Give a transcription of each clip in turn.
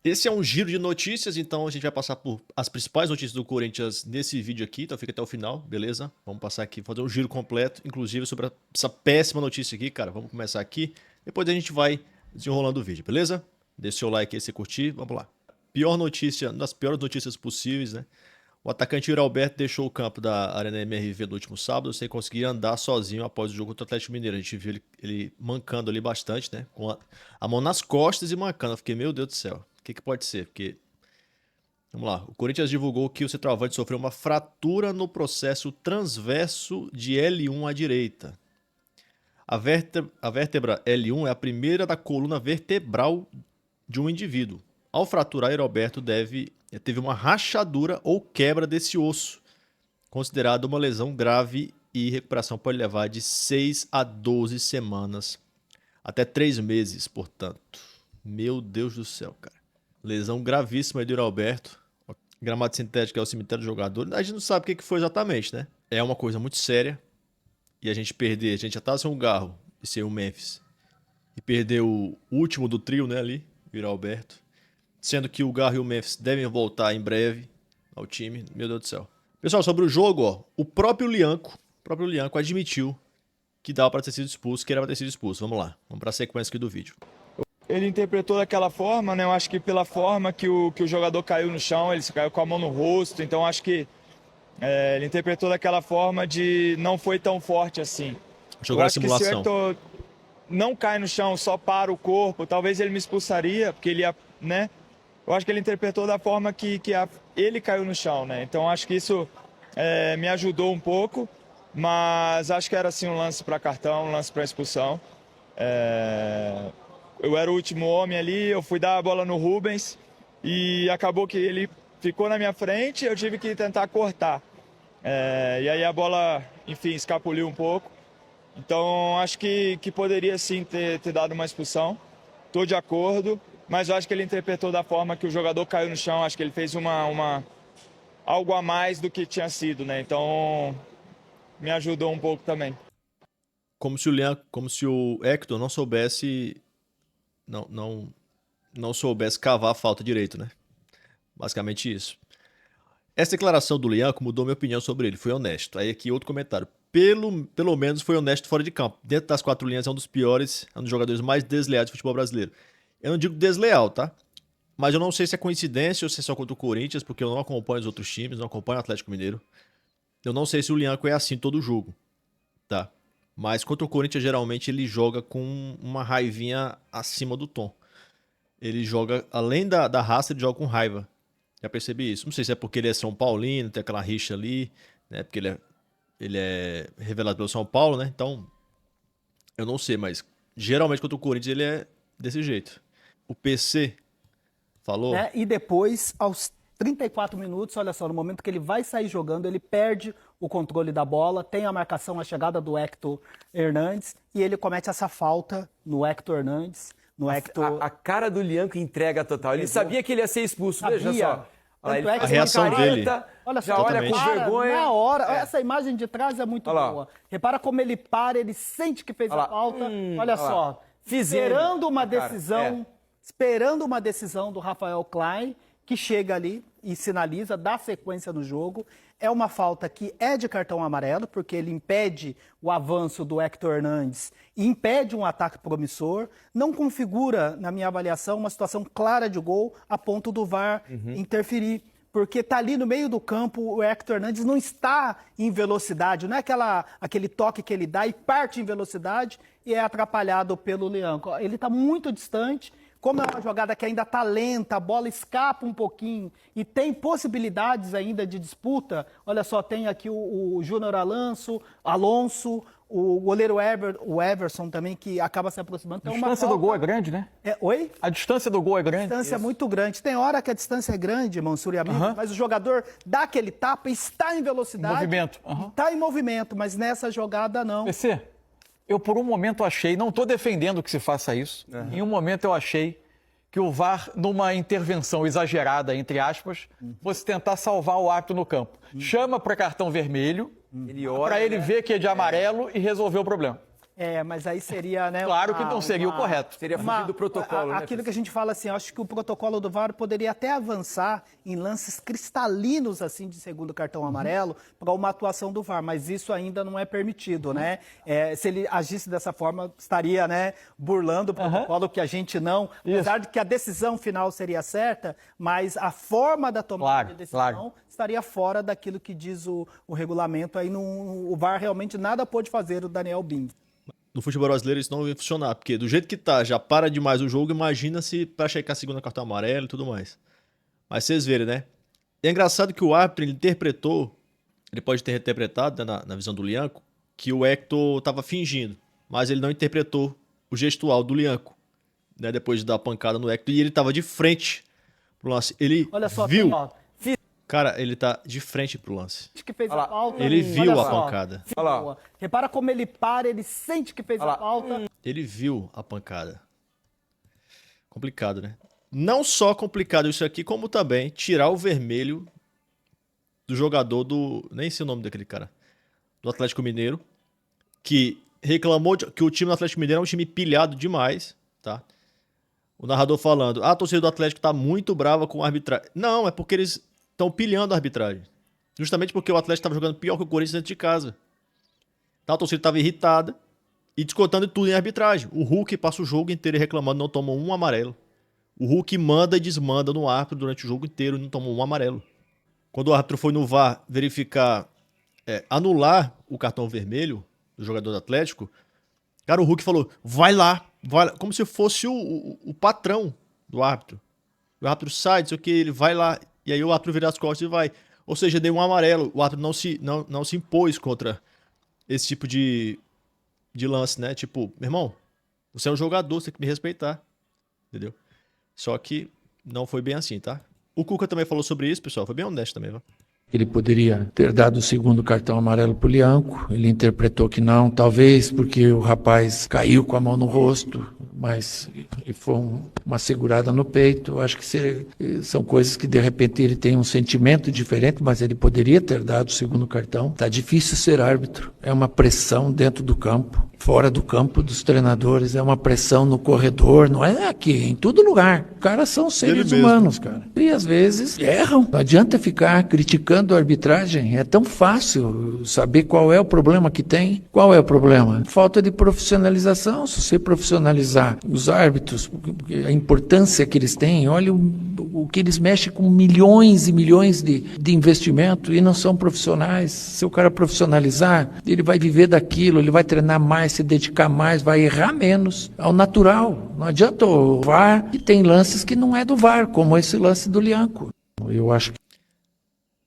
Esse é um giro de notícias, então a gente vai passar por as principais notícias do Corinthians nesse vídeo aqui, então fica até o final, beleza? Vamos passar aqui, fazer um giro completo, inclusive sobre essa péssima notícia aqui, cara. Vamos começar aqui, depois a gente vai desenrolando o vídeo, beleza? Deixa o seu like aí se curtir, vamos lá. Pior notícia, uma das piores notícias possíveis, né? O atacante Yuri Alberto deixou o campo da Arena MRV no último sábado sem conseguir andar sozinho após o jogo contra o Atlético Mineiro. A gente viu ele mancando ali bastante, né? Com a mão nas costas e mancando. Eu fiquei, meu Deus do céu. O que pode ser? Porque, vamos lá, o Corinthians divulgou que o centroavante sofreu uma fratura no processo transverso de L1 à direita. A vértebra L1 é a primeira da coluna vertebral de um indivíduo. Ao fraturar, Alberto teve uma rachadura ou quebra desse osso, considerada uma lesão grave, e recuperação pode levar de 6 a 12 semanas, até 3 meses, portanto. Meu Deus do céu, cara. Lesão gravíssima aí do Yuri Alberto. Gramado sintético é o cemitério do jogador. A gente não sabe o que foi exatamente, né? É uma coisa muito séria. E a gente já tá sem o Garro e sem o Memphis. E perder o último do trio, né, ali, o Yuri Alberto. Sendo que o Garro e o Memphis devem voltar em breve ao time. Meu Deus do céu. Pessoal, sobre o jogo, ó, o próprio Lianco admitiu que dava para ter sido expulso, que era para ter sido expulso. Vamos lá, vamos para a sequência aqui do vídeo. Ele interpretou daquela forma, né? Eu acho que pela forma que o jogador caiu no chão, ele caiu com a mão no rosto, então acho que ele interpretou daquela forma de não foi tão forte assim. Jogar a simulação. Que se o Hector não cai no chão, só para o corpo, talvez ele me expulsaria, porque ele ia, né? Eu acho que ele interpretou da forma que ele caiu no chão, né? Então acho que isso me ajudou um pouco, mas acho que era assim um lance para cartão, um lance para expulsão. Eu era o último homem ali, eu fui dar a bola no Rubens e acabou que ele ficou na minha frente, eu tive que tentar cortar. E aí a bola, enfim, escapuliu um pouco. Então acho que poderia sim ter dado uma expulsão. Estou de acordo, mas eu acho que ele interpretou da forma que o jogador caiu no chão. Acho que ele fez algo a mais do que tinha sido, né? Então me ajudou um pouco também. Como se o Hector não soubesse não soubesse cavar a falta direito, né? Basicamente isso. Essa declaração do Lianco mudou minha opinião sobre ele, foi honesto. Aí aqui outro comentário. Pelo menos foi honesto fora de campo. Dentro das 4 linhas é um dos piores, é um dos jogadores mais desleais do futebol brasileiro. Eu não digo desleal, tá? Mas eu não sei se é coincidência ou se é só contra o Corinthians, porque eu não acompanho os outros times, não acompanho o Atlético Mineiro. Eu não sei se o Lianco é assim todo jogo, tá? Mas contra o Corinthians, geralmente, ele joga com uma raivinha acima do tom. Ele joga, além da raça, ele joga com raiva. Já percebi isso. Não sei se é porque ele é São Paulino, tem aquela rixa ali, né? Porque ele é revelado pelo São Paulo, né? Então, eu não sei, mas geralmente contra o Corinthians ele é desse jeito. O PC falou... E depois, aos 34 minutos, olha só, no momento que ele vai sair jogando, ele perde o controle da bola, tem a marcação, a chegada do Hector Hernandes, e ele comete essa falta no Hector Hernandes. A cara do Lianco entrega total. Ele sabia que ele ia ser expulso, veja só. Tanto a reação dele. Olha já só, olha com vergonha. Na hora, essa imagem de trás é muito boa. Repara como ele para, ele sente que fez a falta. Olha só, esperando uma decisão do Rafael Klein, que chega ali e sinaliza, dá sequência no jogo. É uma falta que é de cartão amarelo, porque ele impede o avanço do Hector Hernandes e impede um ataque promissor. Não configura, na minha avaliação, uma situação clara de gol a ponto do VAR interferir. Porque está ali no meio do campo, o Hector Hernandes não está em velocidade, não é aquele toque que ele dá e parte em velocidade e é atrapalhado pelo Lianco. Ele está muito distante. Como é uma jogada que ainda está lenta, a bola escapa um pouquinho e tem possibilidades ainda de disputa, olha só, tem aqui o Júnior Alonso, o goleiro Everson também, que acaba se aproximando. A distância do gol é grande, né? Oi? A distância do gol é grande. A distância é muito grande. Tem hora que a distância é grande, Mansur e amigo, mas o jogador dá aquele tapa e está em velocidade. Movimento. Está em movimento, mas nessa jogada não. PC, eu por um momento achei, não estou defendendo que se faça isso, em um momento eu achei que o VAR, numa intervenção exagerada, entre aspas, fosse tentar salvar o árbitro no campo. Chama para cartão vermelho, para ele ver que é de amarelo e resolver o problema. Mas aí seria, né? Claro que não seria o correto. Seria fugir do protocolo, né? Aquilo que a gente fala assim, eu acho que o protocolo do VAR poderia até avançar em lances cristalinos, assim, de segundo cartão amarelo, para uma atuação do VAR, mas isso ainda não é permitido, né? Se ele agisse dessa forma, estaria, né, burlando o protocolo, que a gente não, apesar de que a decisão final seria certa, mas a forma da tomada de decisão estaria fora daquilo que diz o regulamento, aí o VAR realmente nada pôde fazer, o Daniel Bing. No futebol brasileiro isso não ia funcionar, porque do jeito que tá, já para demais o jogo, imagina se pra checar segundo cartão amarelo e tudo mais. Mas vocês verem, né? É engraçado que o árbitro ele interpretou, ele pode ter interpretado, né, na visão do Lianco, que o Hector tava fingindo, mas ele não interpretou o gestual do Lianco, né, depois de dar a pancada no Hector, e ele tava de frente pro lance. Ele Olha só, viu. ó, Cara, ele tá de frente pro lance. que fez a falta. Ele viu olha a só, pancada. Olha lá. Repara como ele para, ele sente que fez a falta. Ele viu a pancada. Complicado, né? Não só complicado isso aqui, como também tirar o vermelho do jogador do... Nem sei o nome daquele cara. Do Atlético Mineiro. Que reclamou que o time do Atlético Mineiro é um time pilhado demais, tá? O narrador falando, a torcida do Atlético tá muito brava com o arbitragem. Não, é porque eles estão pilhando a arbitragem. Justamente porque o Atlético estava jogando pior que o Corinthians dentro de casa. Então a torcida estava irritada e descontando tudo em arbitragem. O Hulk passa o jogo inteiro reclamando, não toma um amarelo. O Hulk manda e desmanda no árbitro durante o jogo inteiro e não toma um amarelo. Quando o árbitro foi no VAR verificar, anular o cartão vermelho do jogador do Atlético, cara, o Hulk falou, vai lá, como se fosse o patrão do árbitro. O árbitro sai, não sei o que, ele vai lá, e aí o árbitro vira as costas e vai. Ou seja, deu um amarelo, o árbitro não se impôs contra esse tipo de lance, né? Tipo, meu irmão, você é um jogador, você tem que me respeitar, entendeu? Só que não foi bem assim, tá? O Cuca também falou sobre isso, pessoal, foi bem honesto também, viu? Ele poderia ter dado o segundo cartão amarelo para o Lianco, ele interpretou que não, talvez porque o rapaz caiu com a mão no rosto, mas foi uma segurada no peito. Acho que são coisas que de repente ele tem um sentimento diferente, mas ele poderia ter dado o segundo cartão. Tá difícil ser árbitro, é uma pressão dentro do campo, fora do campo dos treinadores, é uma pressão no corredor, não é aqui, em todo lugar. Os caras são seres humanos, cara. E às vezes erram, não adianta ficar criticando a arbitragem, é tão fácil saber qual é o problema que tem. Qual é o problema? Falta de profissionalização. Se você profissionalizar os árbitros, a importância que eles têm, olha o que eles mexem com milhões e milhões de investimento e não são profissionais. Se o cara profissionalizar, ele vai viver daquilo, ele vai treinar mais, se dedicar mais, vai errar menos, ao natural. Não adianta o VAR, e tem lances que não é do VAR, como esse lance do Lianco. Eu acho que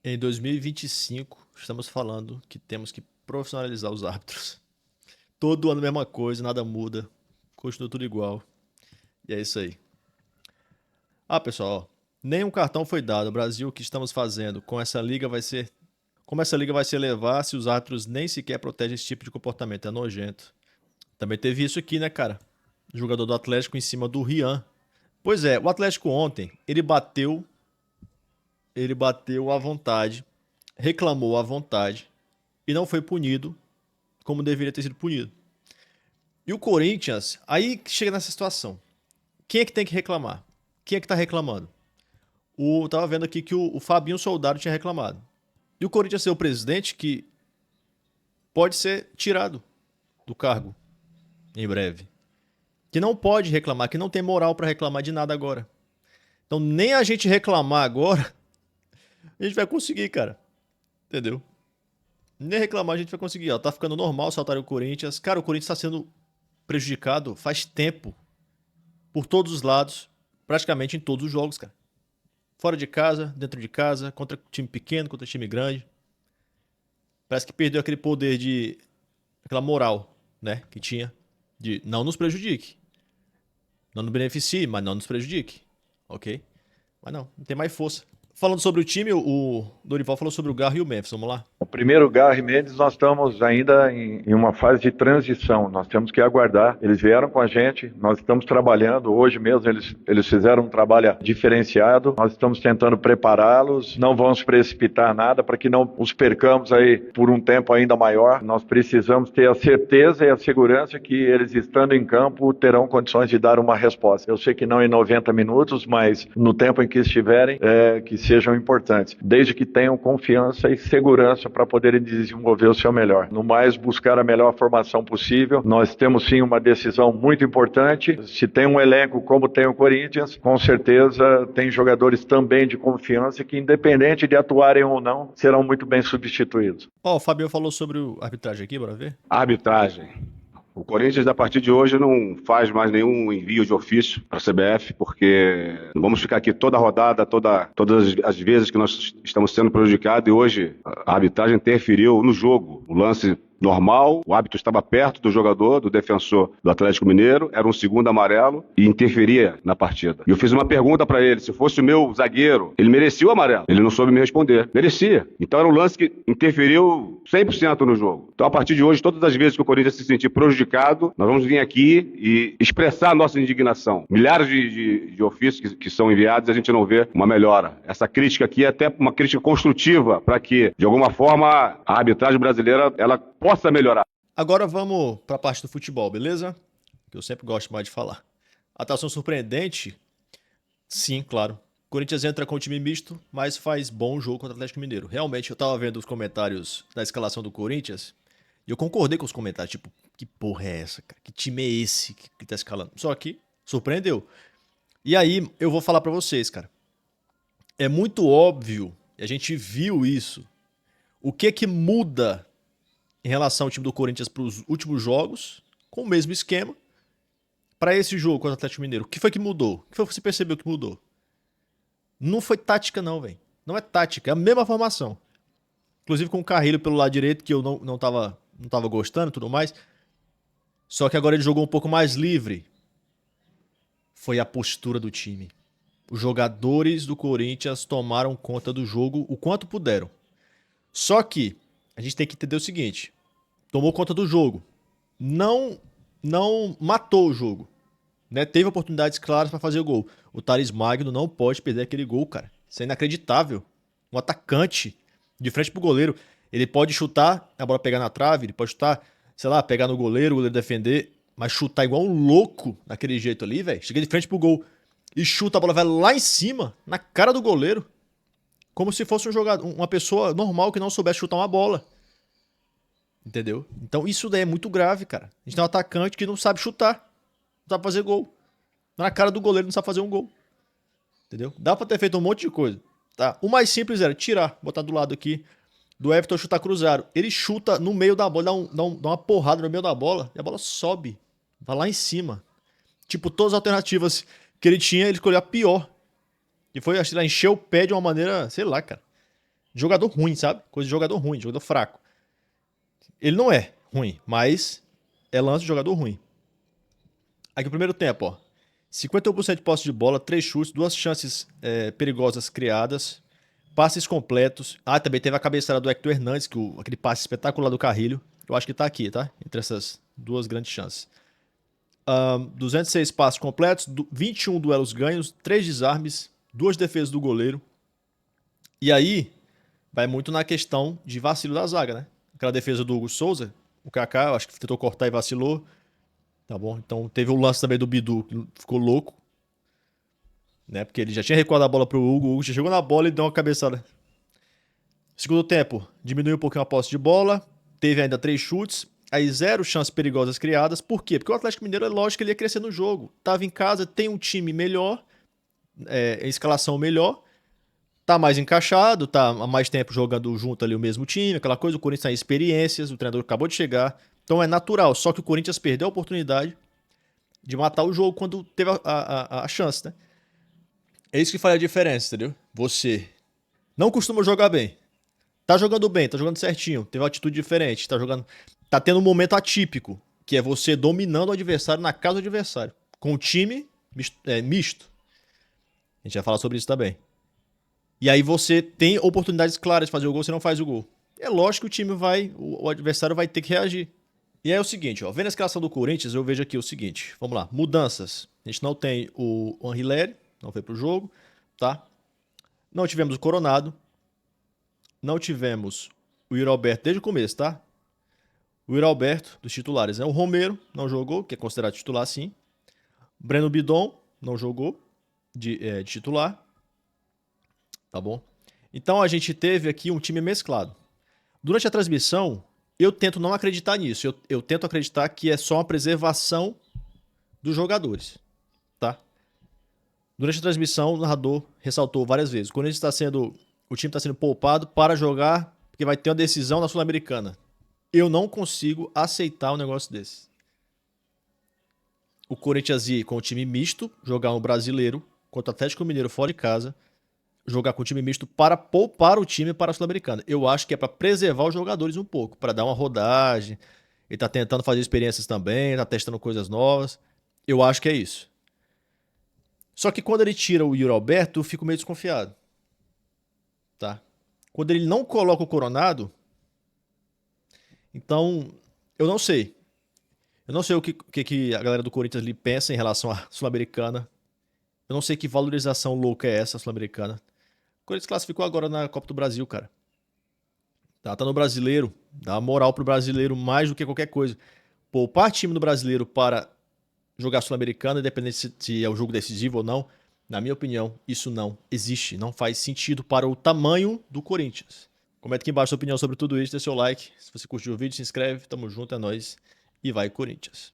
em 2025, estamos falando que temos que profissionalizar os árbitros. Todo ano a mesma coisa, nada muda, continua tudo igual. E é isso aí. Pessoal, nenhum cartão foi dado. O Brasil, o que estamos fazendo com essa liga vai ser... Como essa liga vai se elevar se os árbitros nem sequer protegem esse tipo de comportamento? É nojento. Também teve isso aqui, né, cara? O jogador do Atlético em cima do Rian. Pois é, o Atlético ontem, ele bateu à vontade, reclamou à vontade e não foi punido como deveria ter sido punido. E o Corinthians, aí chega nessa situação. Quem é que tem que reclamar? Quem é que tá reclamando? Tava vendo aqui que o Fabinho Soldado tinha reclamado. E o Corinthians é o presidente que pode ser tirado do cargo em breve. Que não pode reclamar, que não tem moral para reclamar de nada agora. Então nem a gente reclamar agora a gente vai conseguir, cara. Entendeu? Nem reclamar a gente vai conseguir. Ó, tá ficando normal saltar o Corinthians. Cara, o Corinthians tá sendo prejudicado faz tempo. Por todos os lados. Praticamente em todos os jogos, cara. Fora de casa, dentro de casa, contra time pequeno, contra time grande. Parece que perdeu aquele poder de... aquela moral, né? Que tinha. De não nos prejudique. Não nos beneficie, mas não nos prejudique. Ok? Mas não tem mais força. Falando sobre o time, o Dorival falou sobre o Garro e o Memphis. Vamos lá? Primeiro, Garra e Mendes, nós estamos ainda em uma fase de transição, nós temos que aguardar. Eles vieram com a gente, nós estamos trabalhando, hoje mesmo eles fizeram um trabalho diferenciado, nós estamos tentando prepará-los, não vamos precipitar nada para que não os percamos aí por um tempo ainda maior. Nós precisamos ter a certeza e a segurança que eles, estando em campo, terão condições de dar uma resposta. Eu sei que não em 90 minutos, mas no tempo em que estiverem, que sejam importantes, desde que tenham confiança e segurança para poderem desenvolver o seu melhor. No mais, buscar a melhor formação possível. Nós temos sim uma decisão muito importante. Se tem um elenco como tem o Corinthians, com certeza tem jogadores também de confiança que, independente de atuarem ou não, serão muito bem substituídos. Ó, o Fabio falou sobre a arbitragem aqui, bora ver? Arbitragem. O Corinthians, a partir de hoje, não faz mais nenhum envio de ofício para a CBF, porque não vamos ficar aqui toda a rodada, todas as vezes que nós estamos sendo prejudicados, e hoje a arbitragem interferiu no jogo. O lance normal, o árbitro estava perto do jogador, do defensor do Atlético Mineiro, era um segundo amarelo e interferia na partida. E eu fiz uma pergunta para ele, se fosse o meu zagueiro, ele merecia o amarelo. Ele não soube me responder. Merecia. Então era um lance que interferiu 100% no jogo. Então a partir de hoje, todas as vezes que o Corinthians se sentir prejudicado, nós vamos vir aqui e expressar a nossa indignação. Milhares de ofícios que são enviados e a gente não vê uma melhora. Essa crítica aqui é até uma crítica construtiva para que, de alguma forma, a arbitragem brasileira ela possa melhorar. Agora vamos para a parte do futebol, beleza? Que eu sempre gosto mais de falar. Atuação surpreendente? Sim, claro. O Corinthians entra com o time misto, mas faz bom jogo contra o Atlético Mineiro. Realmente, eu tava vendo os comentários da escalação do Corinthians e eu concordei com os comentários. Tipo, que porra é essa, cara? Que time é esse que tá escalando? Só que surpreendeu. E aí, eu vou falar para vocês, cara. É muito óbvio, e a gente viu isso, o que muda em relação ao time do Corinthians para os últimos jogos, com o mesmo esquema, para esse jogo contra o Atlético Mineiro. O que foi que mudou? O que foi que você percebeu que mudou? Não foi tática não, velho. Não é tática, é a mesma formação. Inclusive com o Carrilho pelo lado direito, que eu não tava gostando e tudo mais. Só que agora ele jogou um pouco mais livre. Foi a postura do time. Os jogadores do Corinthians tomaram conta do jogo o quanto puderam. Só que a gente tem que entender o seguinte: tomou conta do jogo, não matou o jogo, né? Teve oportunidades claras para fazer o gol. O Thales Magno não pode perder aquele gol, cara. Isso é inacreditável. Um atacante de frente pro goleiro, ele pode chutar, a bola pegar na trave, ele pode chutar, sei lá, pegar no goleiro, o goleiro defender, mas chutar igual um louco daquele jeito ali, velho. Chega de frente pro gol e chuta, a bola vai lá em cima, na cara do goleiro. Como se fosse um jogador, uma pessoa normal que não soubesse chutar uma bola. Entendeu? Então isso daí é muito grave, cara. A gente tem um atacante que não sabe chutar. Não sabe fazer gol. Na cara do goleiro não sabe fazer um gol. Entendeu? Dá pra ter feito um monte de coisa. Tá? O mais simples era tirar, botar do lado aqui do Everton, chutar cruzado. Ele chuta no meio da bola, dá uma porrada no meio da bola e a bola sobe. Vai lá em cima. Tipo, todas as alternativas que ele tinha, ele escolheu a pior. E foi, acho que lá, encher o pé de uma maneira, sei lá, cara. Jogador ruim, sabe? Coisa de jogador ruim, jogador fraco. Ele não é ruim, mas é lance de jogador ruim. Aqui o primeiro tempo, ó. 51% de posse de bola, 3 chutes, 2 chances perigosas criadas, passes completos. Ah, também teve a cabeçada do Hector Hernandes, aquele passe espetacular do Carrilho. Eu acho que tá aqui, tá? Entre essas duas grandes chances. 206 passes completos, 21 duelos ganhos, 3 desarmes, 2 defesas do goleiro. E aí, vai muito na questão de vacilo da zaga, né? Aquela defesa do Hugo Souza, o Kaká, eu acho que tentou cortar e vacilou. Tá bom? Então teve o lance também do Bidu, que ficou louco. Né? Porque ele já tinha recuado a bola pro Hugo, o Hugo já chegou na bola e deu uma cabeçada. Segundo tempo, diminuiu um pouquinho a posse de bola, teve ainda 3 chutes, aí 0 chances perigosas criadas. Por quê? Porque o Atlético Mineiro é lógico que ele ia crescer no jogo. Tava em casa, tem um time melhor, escalação melhor, tá mais encaixado, tá há mais tempo jogando junto ali o mesmo time, aquela coisa, o Corinthians tem experiências, o treinador acabou de chegar, então é natural, só que o Corinthians perdeu a oportunidade de matar o jogo quando teve a chance, né? É isso que faz a diferença, entendeu? Você não costuma jogar bem, tá jogando bem, tá jogando certinho, teve uma atitude diferente, tá tendo um momento atípico, que é você dominando o adversário na casa do adversário, com o time misto. A gente vai falar sobre isso também. E aí você tem oportunidades claras de fazer o gol, você não faz o gol. é lógico que o time o adversário vai ter que reagir. E aí é o seguinte, ó, vendo a escalação do Corinthians, eu vejo aqui o seguinte, vamos lá, mudanças. A gente não tem o Anrileri, não foi pro jogo, tá? Não tivemos o Coronado, não tivemos o Yuri Alberto desde o começo, tá? O Yuri Alberto, dos titulares, né? O Romero não jogou, que é considerado titular sim. Breno Bidon não jogou de titular, tá bom? Então a gente teve aqui um time mesclado. Durante a transmissão, eu tento não acreditar nisso. Eu tento acreditar que é só uma preservação dos jogadores, tá? Durante a transmissão, o narrador ressaltou várias vezes. O time está sendo poupado para jogar, porque vai ter uma decisão na Sul-Americana. Eu não consigo aceitar um negócio desse. O Corinthians ir com o time misto, jogar um brasileiro contra o Atlético Mineiro fora de casa, jogar com o time misto para poupar o time para a Sul-Americana. Eu acho que é para preservar os jogadores um pouco, para dar uma rodagem. Ele tá tentando fazer experiências também, tá testando coisas novas. Eu acho que é isso. Só que quando ele tira o Yuri Alberto, eu fico meio desconfiado. Tá? Quando ele não coloca o Coronado, então, eu não sei. Eu não sei o que a galera do Corinthians ali pensa em relação à Sul-Americana. Eu não sei que valorização louca é essa, Sul-Americana. O Corinthians classificou agora na Copa do Brasil, cara. Tá no Brasileiro. Dá moral pro brasileiro mais do que qualquer coisa. Poupar time do brasileiro para jogar Sul-Americana, independente se é o jogo decisivo ou não, na minha opinião, isso não existe. Não faz sentido para o tamanho do Corinthians. Comenta aqui embaixo a sua opinião sobre tudo isso, dê seu like. Se você curtiu o vídeo, se inscreve. Tamo junto, é nóis. E vai, Corinthians.